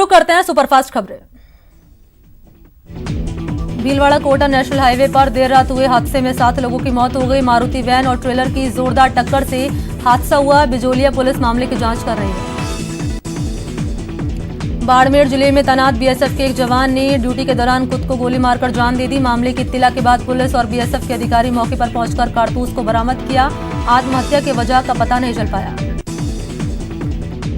शुरू करते हैं सुपरफास्ट खबरें। भीलवाड़ा कोटा नेशनल हाईवे पर देर रात हुए हादसे में 7 लोगों की मौत हो गई। मारुति वैन और ट्रेलर की जोरदार टक्कर से हादसा हुआ। बिजोलिया पुलिस मामले की जांच कर रही है। बाड़मेर जिले में तैनात बीएसएफ के एक जवान ने ड्यूटी के दौरान खुद को गोली मारकर जान दे दी। मामले की इत्तिला के बाद पुलिस और बीएसएफ के अधिकारी मौके पर पहुंचकर कारतूस को बरामद किया। आत्महत्या की वजह का पता नहीं चल पाया।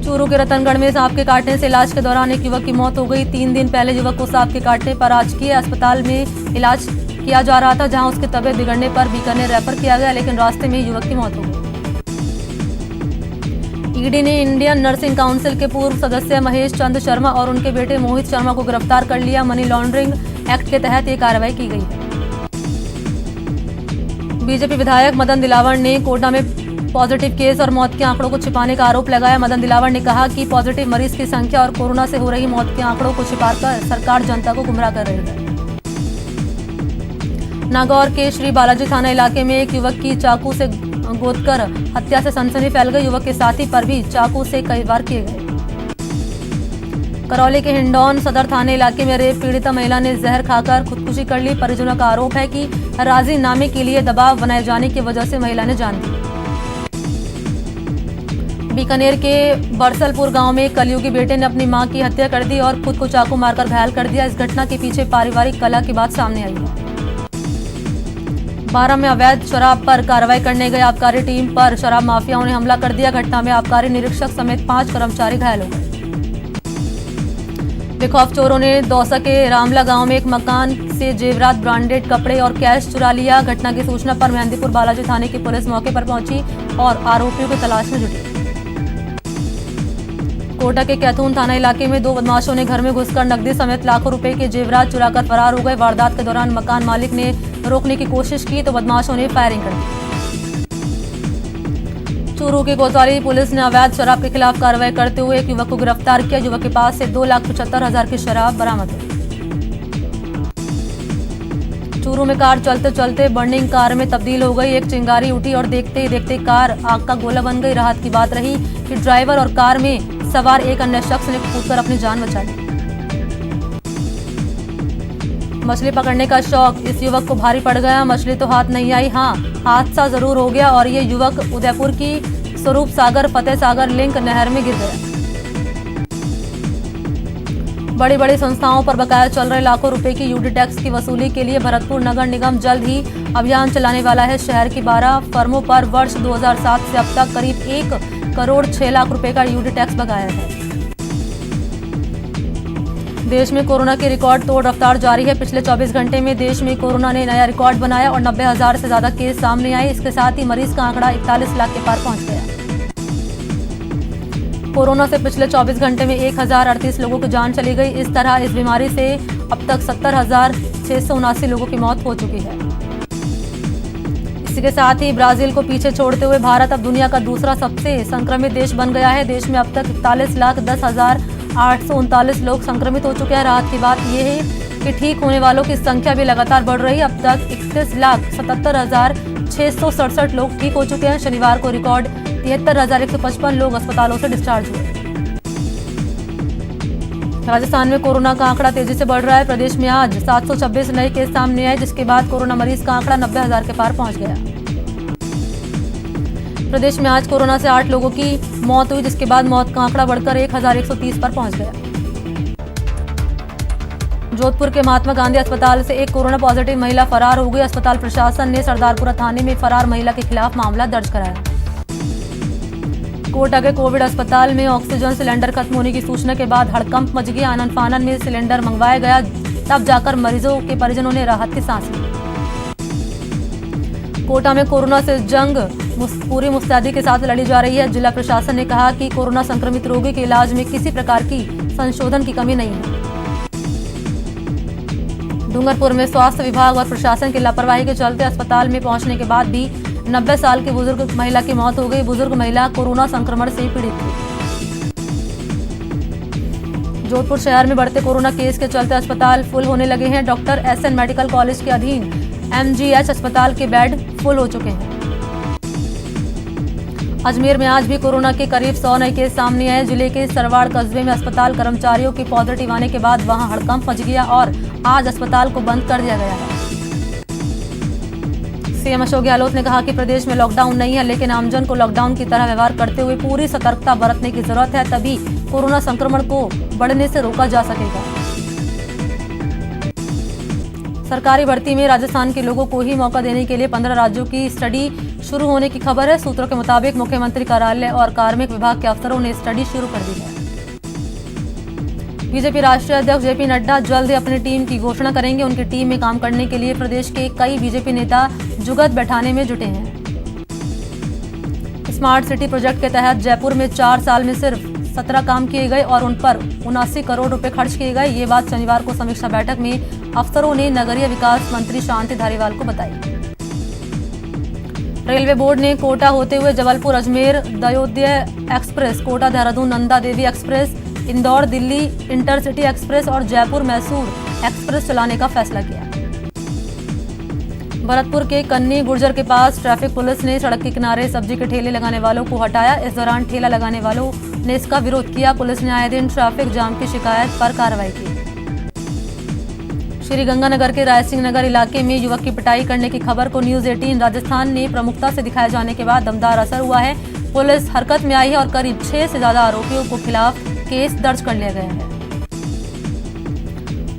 चूरू के रतनगढ़ में सांप के काटने से इलाज के दौरान एक युवक की मौत हो गई। 3 दिन पहले युवक को सांप के काटने पर राजकीय अस्पताल में इलाज किया जा रहा था, जहां उसकी तबीयत बिगड़ने पर बीकानेर रेफर किया गया, लेकिन रास्ते में युवक की मौत हो गई। ईडी ने इंडियन नर्सिंग काउंसिल के पूर्व सदस्य महेश चंद शर्मा और उनके बेटे मोहित शर्मा को गिरफ्तार कर लिया। मनी लॉन्ड्रिंग एक्ट के तहत ये कार्रवाई की गई है। बीजेपी विधायक मदन दिलावर ने कोटा में पॉजिटिव केस और मौत के आंकड़ों को छिपाने का आरोप लगाया। मदन दिलावर ने कहा कि पॉजिटिव मरीज की संख्या और कोरोना से हो रही मौत के आंकड़ों को छिपाकर सरकार जनता को गुमराह कर रही है। नागौर के श्री बालाजी थाना इलाके में एक युवक की चाकू से गोदकर हत्या से सनसनी फैल गई। युवक के साथी पर भी चाकू से कई वार किए गए। करौली के हिंडौन सदर थाने इलाके में रेप पीड़िता महिला ने जहर खाकर खुदकुशी कर ली। परिजनों का आरोप है कि राजीनामे के लिए दबाव बनाए जाने की वजह से महिला ने जान दी। बीकानेर के बरसलपुर गांव में कलयुगी बेटे ने अपनी मां की हत्या कर दी और खुद को चाकू मारकर घायल कर दिया। इस घटना के पीछे पारिवारिक कलह की बात सामने आई है। 12 में अवैध शराब पर कार्रवाई करने गए आबकारी टीम पर शराब माफियाओं ने हमला कर दिया। घटना में आबकारी निरीक्षक समेत 5 कर्मचारी घायल हो गए। बेखौफ चोरों ने दौसा के रामला गांव में एक मकान से जेवरात, ब्रांडेड कपड़े और कैश चुरा लिया। घटना की सूचना पर मेहंदीपुर बालाजी थाने की पुलिस मौके पर पहुंची और आरोपियों की तलाश में जुटी। कोटा के कैथून थाना इलाके में 2 बदमाशों ने घर में घुसकर नकदी समेत लाखों रुपए के जेवरात चुराकर फरार हो गए। वारदात के दौरान मकान मालिक ने रोकने की कोशिश की तो बदमाशों ने फायरिंग कर दी। चूरू की कोतवाली पुलिस ने अवैध शराब के खिलाफ कार्रवाई करते हुए एक युवक को गिरफ्तार किया। युवक के पास से 2,75,000 की शराब बरामद हुई। चूरू में कार चलते चलते बर्निंग कार में तब्दील हो गई। एक चिंगारी उठी और देखते ही देखते कार आग का गोला बन गई। राहत की बात रही कि ड्राइवर और कार में सवार एक अन्य शख्स ने कूदकर अपनी जान बचा ली। मछली पकड़ने का शौक इस युवक को भारी पड़ गया। मछली तो हाथ नहीं आई, हाँ हादसा जरूर हो गया और ये युवक उदयपुर की स्वरूप सागर फतेह सागर लिंक नहर में गिर गया। बड़ी बड़ी संस्थाओं पर बकाया चल रहे लाखों रुपए की यूडी टैक्स की वसूली के लिए भरतपुर नगर निगम जल्द ही अभियान चलाने वाला है। शहर की 12 फर्मों पर वर्ष 2007 से अब तक करीब 1 करोड़ 6 लाख रुपए का यूडी टैक्स बकाया है। देश में कोरोना की रिकॉर्ड तोड़ रफ्तार जारी है। पिछले 24 घंटे में देश में कोरोना ने नया रिकॉर्ड बनाया और 90,000 से ज्यादा केस सामने आए। इसके साथ ही मरीज का आंकड़ा 41 लाख के पार पहुंच गया। कोरोना से पिछले 24 घंटे में 1,038 लोगों की जान चली गई। इस तरह इस बीमारी से अब तक 70,679 लोगों की मौत हो चुकी है। इसी के साथ ही ब्राजील को पीछे छोड़ते हुए भारत अब दुनिया का दूसरा सबसे संक्रमित देश बन गया है। देश में अब तक 41,10,839 लोग संक्रमित हो चुके हैं। राहत की बात यह है कि ठीक होने वालों की संख्या भी लगातार बढ़ रही है। अब तक 31,77,667 लोग ठीक हो चुके हैं। शनिवार को रिकॉर्ड 73,155 लोग अस्पतालों से डिस्चार्ज हुए। राजस्थान में कोरोना का आंकड़ा तेजी से बढ़ रहा है। प्रदेश में आज 726 नए केस सामने आए, जिसके बाद कोरोना मरीज का आंकड़ा 90,000 के पार पहुंच गया। प्रदेश में आज कोरोना से 8 लोगों की मौत हुई, जिसके बाद मौत का आंकड़ा बढ़कर 1,130 पर पहुंच गया। जोधपुर के महात्मा गांधी अस्पताल से एक कोरोना पॉजिटिव महिला फरार हो गई। अस्पताल प्रशासन ने सरदारपुरा थाने में फरार महिला के खिलाफ मामला दर्ज कराया। कोटा के कोविड अस्पताल में ऑक्सीजन सिलेंडर खत्म होने की सूचना के बाद हड़कंप मच गया। आनन फानन में सिलेंडर मंगवाया गया, तब जाकर मरीजों के परिजनों ने राहत की सांस ली। कोटा में कोरोना से जंग पूरी मुस्तैदी के साथ लड़ी जा रही है। जिला प्रशासन ने कहा कि कोरोना संक्रमित रोगी के इलाज में किसी प्रकार की संशोधन की कमी नहीं है। डूंगरपुर में स्वास्थ्य विभाग और प्रशासन की लापरवाही के चलते अस्पताल में पहुंचने के बाद भी 90 साल की बुजुर्ग महिला की मौत हो गई। बुजुर्ग महिला कोरोना संक्रमण से पीड़ित थी। जोधपुर शहर में बढ़ते कोरोना केस के चलते अस्पताल फुल होने लगे हैं। डॉक्टर SN मेडिकल कॉलेज के अधीन MGH अस्पताल के बेड फुल हो चुके हैं। अजमेर में आज भी कोरोना के करीब 100 नए केस सामने आए। जिले के सरवाड़ कस्बे में अस्पताल कर्मचारियों की पॉजिटिव आने के बाद वहां हड़कंप मच गया और आज अस्पताल को बंद कर दिया गया है। सीएम अशोक गहलोत ने कहा कि प्रदेश में लॉकडाउन नहीं है, लेकिन आमजन को लॉकडाउन की तरह व्यवहार करते हुए पूरी सतर्कता बरतने की जरूरत है, तभी कोरोना संक्रमण को बढ़ने से रोका जा सकेगा। सरकारी भर्ती में राजस्थान के लोगों को ही मौका देने के लिए 15 राज्यों की स्टडी शुरू होने की खबर है। सूत्रों के मुताबिक मुख्यमंत्री कार्यालय और कार्मिक विभाग के अफसरों ने स्टडी शुरू कर दी है। बीजेपी राष्ट्रीय अध्यक्ष जेपी नड्डा जल्द ही अपनी टीम की घोषणा करेंगे। उनकी टीम में काम करने के लिए प्रदेश के कई बीजेपी नेता जुगत बैठाने में जुटे हैं। स्मार्ट सिटी प्रोजेक्ट के तहत जयपुर में 4 साल में सिर्फ 17 काम किए गए और उन पर 79 करोड़ रुपए खर्च किए गए। ये बात शनिवार को समीक्षा बैठक में अफसरों ने नगरीय विकास मंत्री शांति धारीवाल को बताई। रेलवे बोर्ड ने कोटा होते हुए Jabalpur Ajmer Dayodaya express, Kota Dehradun Nanda Devi express, Indore Delhi intercity express और जयपुर मैसूर एक्सप्रेस चलाने का फैसला किया। भरतपुर के कन्नी गुर्जर के पास ट्रैफिक पुलिस ने सड़क के किनारे सब्जी के ठेले लगाने वालों को हटाया। इस दौरान ठेला लगाने वालों ने इसका विरोध किया। पुलिस ने आए दिन ट्रैफिक जाम की शिकायत पर कार्रवाई की। श्रीगंगानगर के रायसिंह नगर इलाके में युवक की पिटाई करने की खबर को न्यूज 18 राजस्थान ने प्रमुखता से दिखाए जाने के बाद दमदार असर हुआ है। पुलिस हरकत में आई है और करीब 6 से ज्यादा आरोपियों को खिलाफ केस दर्ज कर लिया गया है।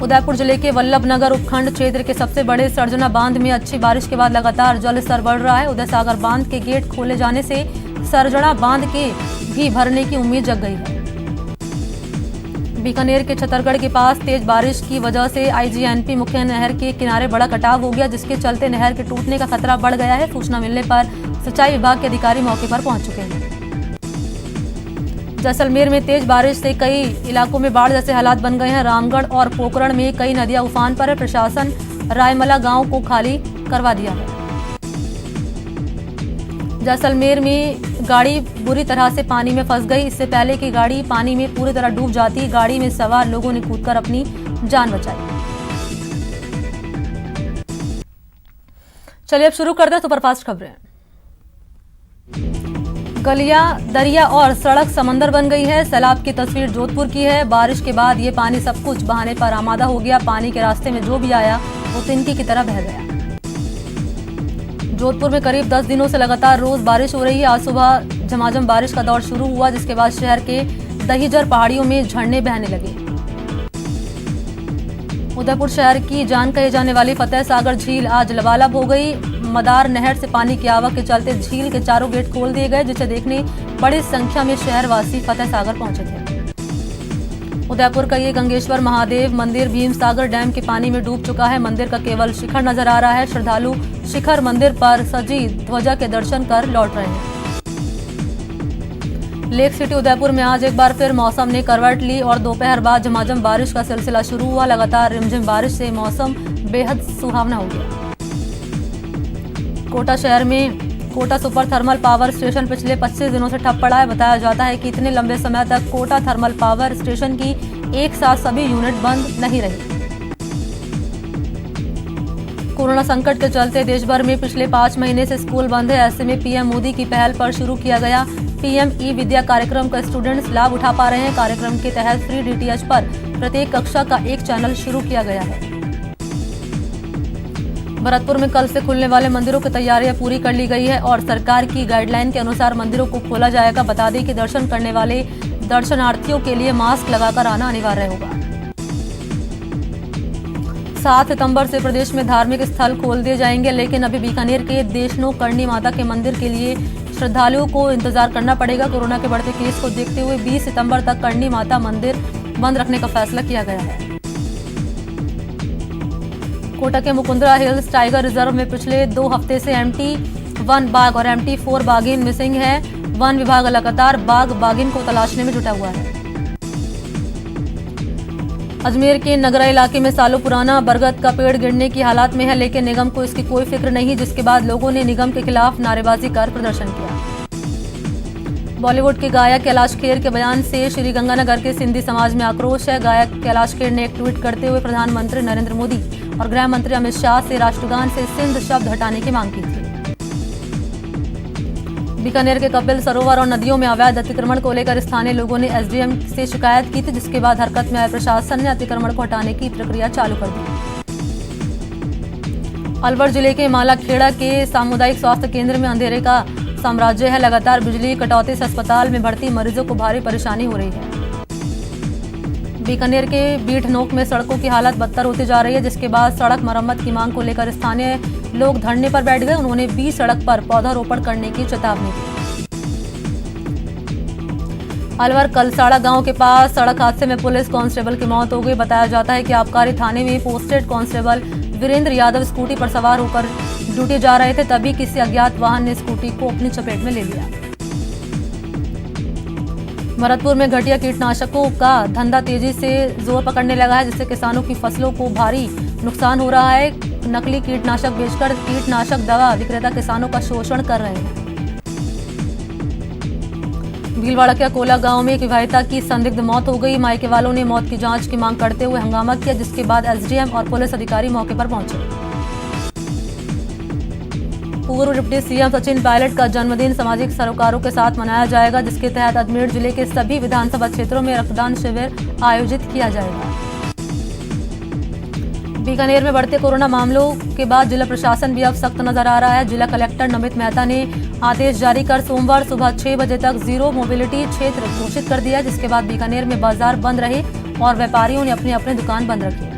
उदयपुर जिले के वल्लभनगर उपखंड क्षेत्र के सबसे बड़े सरजना बांध में अच्छी बारिश के बाद लगातार जल स्तर बढ़ रहा है। उदय सागर बांध के गेट खोले जाने से सरजना बांध के भी भरने की उम्मीद जग गई है। बीकानेर के छतरगढ़ के पास तेज बारिश की वजह से आईजीएनपी मुख्य नहर के किनारे बड़ा कटाव हो गया, जिसके चलते नहर के टूटने का खतरा बढ़ गया है। सूचना मिलने पर सिंचाई विभाग के अधिकारी मौके पर पहुंच चुके हैं। जैसलमेर में तेज बारिश से कई इलाकों में बाढ़ जैसे हालात बन गए हैं। रामगढ़ और पोकरण में कई नदियां उफान पर है। प्रशासन रायमला गांव को खाली करवा दिया है। जैसलमेर में गाड़ी बुरी तरह से पानी में फंस गई। इससे पहले कि गाड़ी पानी में पूरी तरह डूब जाती, गाड़ी में सवार लोगों ने कूदकर अपनी जान बचाई। चलिए अब शुरू करते हैं सुपरफास्ट खबरें। गलियां, दरिया और सड़क समंदर बन गई है। सैलाब की तस्वीर जोधपुर की है। बारिश के बाद ये पानी सब कुछ बहाने पर आमादा हो गया। पानी के रास्ते में जो भी आया वो तिनकी की तरह बह गया। जोधपुर में करीब 10 दिनों से लगातार रोज बारिश हो रही है। आज सुबह झमाझम बारिश का दौर शुरू हुआ, जिसके बाद शहर के दहीजर पहाड़ियों में झरने बहने लगे। उदयपुर शहर की जान कहे जाने वाली फतेह सागर झील आज लबालब हो गई। मदार नहर से पानी की आवक के चलते झील के चारों गेट खोल दिए गए, जिसे देखने बड़ी संख्या में शहरवासी फतेह सागर पहुंचे थे। उदयपुर का ये गंगेश्वर महादेव मंदिर भीमसागर डैम के पानी में डूब चुका है। मंदिर का केवल शिखर नजर आ रहा है। श्रद्धालु शिखर मंदिर पर सजी ध्वजा के दर्शन कर लौट रहे हैं। लेक सिटी उदयपुर में आज एक बार फिर मौसम ने करवट ली और दोपहर बाद झमाझम बारिश का सिलसिला शुरू हुआ। लगातार रिमझिम बारिश से मौसम बेहद सुहावना हो गया। कोटा शहर में Kota super thermal power station पिछले 25 दिनों से ठप पड़ा है। बताया जाता है कि इतने लंबे समय तक कोटा थर्मल पावर स्टेशन की एक साथ सभी यूनिट बंद नहीं रही। कोरोना संकट के चलते देश भर में पिछले 5 महीने से स्कूल बंद है। ऐसे में पीएम मोदी की पहल पर शुरू किया गया पीएम ई विद्या कार्यक्रम का स्टूडेंट्स लाभ उठा पा रहे हैं। कार्यक्रम के तहत फ्री डीटीएच पर प्रत्येक कक्षा का एक चैनल शुरू किया गया है। भरतपुर में कल से खुलने वाले मंदिरों की तैयारियां पूरी कर ली गई है और सरकार की गाइडलाइन के अनुसार मंदिरों को खोला जाएगा। बता दें कि दर्शन करने वाले दर्शनार्थियों के लिए मास्क लगाकर आना अनिवार्य होगा। 7 सितंबर से प्रदेश में धार्मिक स्थल खोल दिए जाएंगे, लेकिन अभी बीकानेर के देशनो करणी माता के मंदिर के लिए श्रद्धालुओं को इंतजार करना पड़ेगा। कोरोना के बढ़ते केस को देखते हुए 20 सितंबर तक करणी माता मंदिर बंद रखने का फैसला किया गया है। कोटा के मुकुंदरा हिल्स टाइगर रिजर्व में पिछले 2 हफ्ते से MT1 बाघ और MT4 बाघिन मिसिंग है। वन विभाग लगातार बाघ बाघिन को तलाशने में जुटा हुआ है। अजमेर के नगरा इलाके में सालों पुराना बरगद का पेड़ गिरने की हालात में है, लेकिन निगम को इसकी कोई फिक्र नहीं, जिसके बाद लोगों ने निगम के खिलाफ नारेबाजी कर प्रदर्शन किया। बॉलीवुड के गायक कैलाश खेर के बयान से श्रीगंगानगर के सिंधी समाज में आक्रोश है। गायक कैलाश खेर ने एक ट्वीट करते हुए प्रधानमंत्री नरेंद्र मोदी और गृह मंत्री अमित शाह से राष्ट्रगान से सिंध शब्द हटाने की मांग की थी। बीकानेर के कपिल सरोवर और नदियों में अवैध अतिक्रमण को लेकर स्थानीय लोगों ने एसडीएम से शिकायत की थी, जिसके बाद हरकत में आए प्रशासन ने अतिक्रमण को हटाने की प्रक्रिया चालू कर दी। अलवर जिले के मालाखेड़ा के सामुदायिक स्वास्थ्य केंद्र में अंधेरे का साम्राज्य है। लगातार बिजली कटौती से अस्पताल में भर्ती मरीजों को भारी परेशानी हो रही है। बीकानेर के बीठनोक में सड़कों की हालत बदतर होती जा रही है, जिसके बाद सड़क मरम्मत की मांग को लेकर स्थानीय लोग धरने पर बैठ गए। उन्होंने बीच सड़क पर पौधारोपण करने की चेतावनी दी। अलवर कलसाड़ा गांव के पास सड़क हादसे में पुलिस कांस्टेबल की मौत हो गई। बताया जाता है कि आबकारी थाने में posted constable Virendra Yadav scooty पर सवार होकर ड्यूटी जा रहे थे, तभी किसी अज्ञात वाहन ने स्कूटी को अपनी चपेट में ले लिया। भरतपुर में घटिया कीटनाशकों का धंधा तेजी से जोर पकड़ने लगा है, जिससे किसानों की फसलों को भारी नुकसान हो रहा है। नकली कीटनाशक बेचकर कीटनाशक दवा विक्रेता किसानों का शोषण कर रहे हैं। भीलवाड़ा के कोला गांव में एक विवाहिता की संदिग्ध मौत हो गई। मायके वालों ने मौत की जांच की मांग करते हुए हंगामा किया, जिसके बाद एसडीएम और पुलिस अधिकारी मौके पर पहुंचे। पूर्व डिप्टी सीएम सचिन पायलट का जन्मदिन सामाजिक सरोकारों के साथ मनाया जाएगा, जिसके तहत अजमेर जिले के सभी विधानसभा क्षेत्रों में रक्तदान शिविर आयोजित किया जाएगा। बीकानेर में बढ़ते कोरोना मामलों के बाद जिला प्रशासन भी अब सख्त नजर आ रहा है। जिला कलेक्टर नमित मेहता ने आदेश जारी कर सोमवार सुबह 6 बजे तक जीरो मोबिलिटी क्षेत्र घोषित कर दिया, जिसके बाद बीकानेर में बाजार बंद रहे और व्यापारियों ने अपनी अपनी दुकान बंद रखी।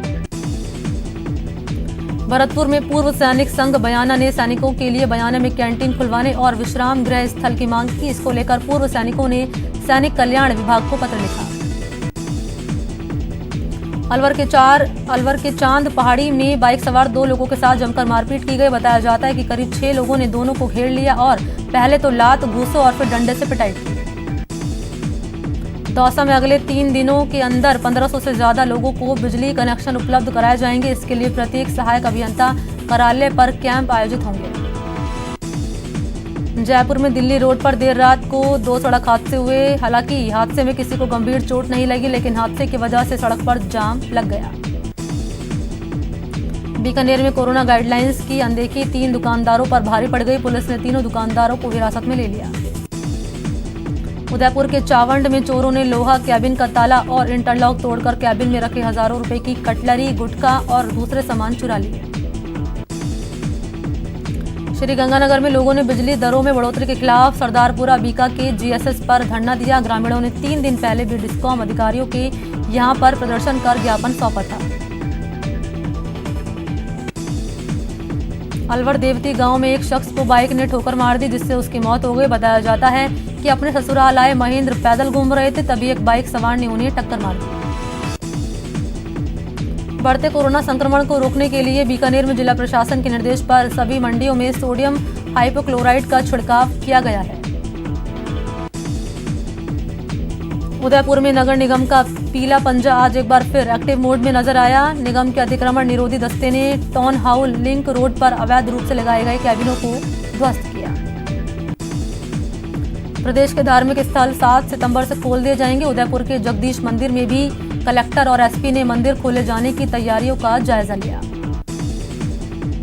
भरतपुर में पूर्व सैनिक संघ बयाना ने सैनिकों के लिए बयाना में कैंटीन खुलवाने और विश्राम गृह स्थल की मांग की। इसको लेकर पूर्व सैनिकों ने सैनिक कल्याण विभाग को पत्र लिखा। अलवर के चांद पहाड़ी में बाइक सवार 2 लोगों के साथ जमकर मारपीट की गई। बताया जाता है कि करीब 6 लोगों ने दोनों को घेर लिया और पहले तो लात, घूंसों और फिर डंडे से पिटाई की। दौसा में अगले 3 दिनों के अंदर 1500 से ज्यादा लोगों को बिजली कनेक्शन उपलब्ध कराए जाएंगे। इसके लिए प्रत्येक सहायक अभियंता कार्यालय पर कैंप आयोजित होंगे। जयपुर में दिल्ली रोड पर देर रात को 2 सड़क हादसे हुए। हालांकि हादसे में किसी को गंभीर चोट नहीं लगी, लेकिन हादसे की वजह से सड़क पर जाम लग गया। बीकानेर में कोरोना गाइडलाइंस की अनदेखी 3 दुकानदारों पर भारी पड़ गई। पुलिस ने तीनों दुकानदारों को हिरासत में ले लिया। उदयपुर के चावंड में चोरों ने लोहा कैबिन का ताला और इंटरलॉक तोड़कर कैबिन में रखे हजारों रुपए की कटलरी, गुटखा और दूसरे सामान चुरा लिए। श्रीगंगानगर में लोगों ने बिजली दरों में बढ़ोतरी के खिलाफ सरदारपुरा बीका के जीएसएस पर धरना दिया। ग्रामीणों ने 3 दिन पहले भी डिस्कॉम अधिकारियों के यहां पर प्रदर्शन कर ज्ञापन सौंपा था। अलवर देवती गांव में एक शख्स को बाइक ने ठोकर मार दी, जिससे उसकी मौत हो गई। बताया जाता है कि अपने ससुराल आए महेंद्र पैदल घूम रहे थे, तभी एक बाइक सवार ने उन्हें टक्कर मार दी। बढ़ते कोरोना संक्रमण को रोकने के लिए बीकानेर में जिला प्रशासन के निर्देश पर सभी मंडियों में सोडियम हाइपोक्लोराइड का छिड़काव किया गया है। उदयपुर में नगर निगम का पीला पंजा आज एक बार फिर एक्टिव मोड में नजर आया। निगम के अतिक्रमण निरोधी दस्ते ने टाउन हाउल लिंक रोड पर अवैध रूप से लगाए गए कैबिनों को ध्वस्त किया। प्रदेश के धार्मिक स्थल 7 सितंबर से खोल दिए जाएंगे। उदयपुर के जगदीश मंदिर में भी कलेक्टर और एसपी ने मंदिर खोले जाने की तैयारियों का जायजा लिया।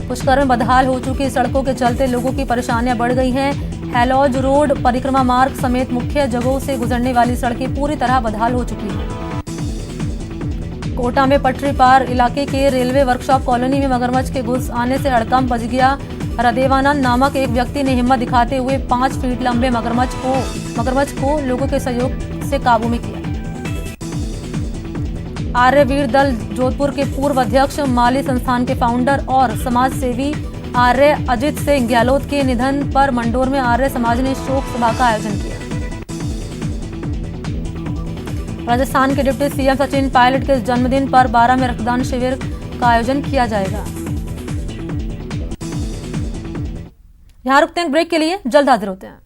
पुष्कर में बदहाल हो चुकी सड़कों के चलते लोगों की परेशानियां बढ़ गई हैं। हैलौज रोड, परिक्रमा मार्ग समेत मुख्य जगहों से गुजरने वाली सड़कें पूरी तरह बदहाल हो चुकी हैं। कोटा में पटरी पार इलाके के रेलवे वर्कशॉप कॉलोनी में मगरमच्छ के घुस आने से हड़कंप मच गया। रदेवानंद नामक एक व्यक्ति ने हिम्मत दिखाते हुए 5 फीट लंबे मगरमच्छ को लोगों के सहयोग से काबू में किया। आर्यवीर दल जोधपुर के पूर्व अध्यक्ष, माली संस्थान के फाउंडर और समाज सेवी आर्य अजित सिंह गहलोत के निधन पर मंडोर में आर्य समाज ने शोक सभा का आयोजन किया। राजस्थान के डिप्टी सीएम सचिन पायलट के जन्मदिन पर 12 में रक्तदान शिविर का आयोजन किया जाएगा। यहाँ रुकते हैं ब्रेक के लिए, जल्द हाजिर होते हैं।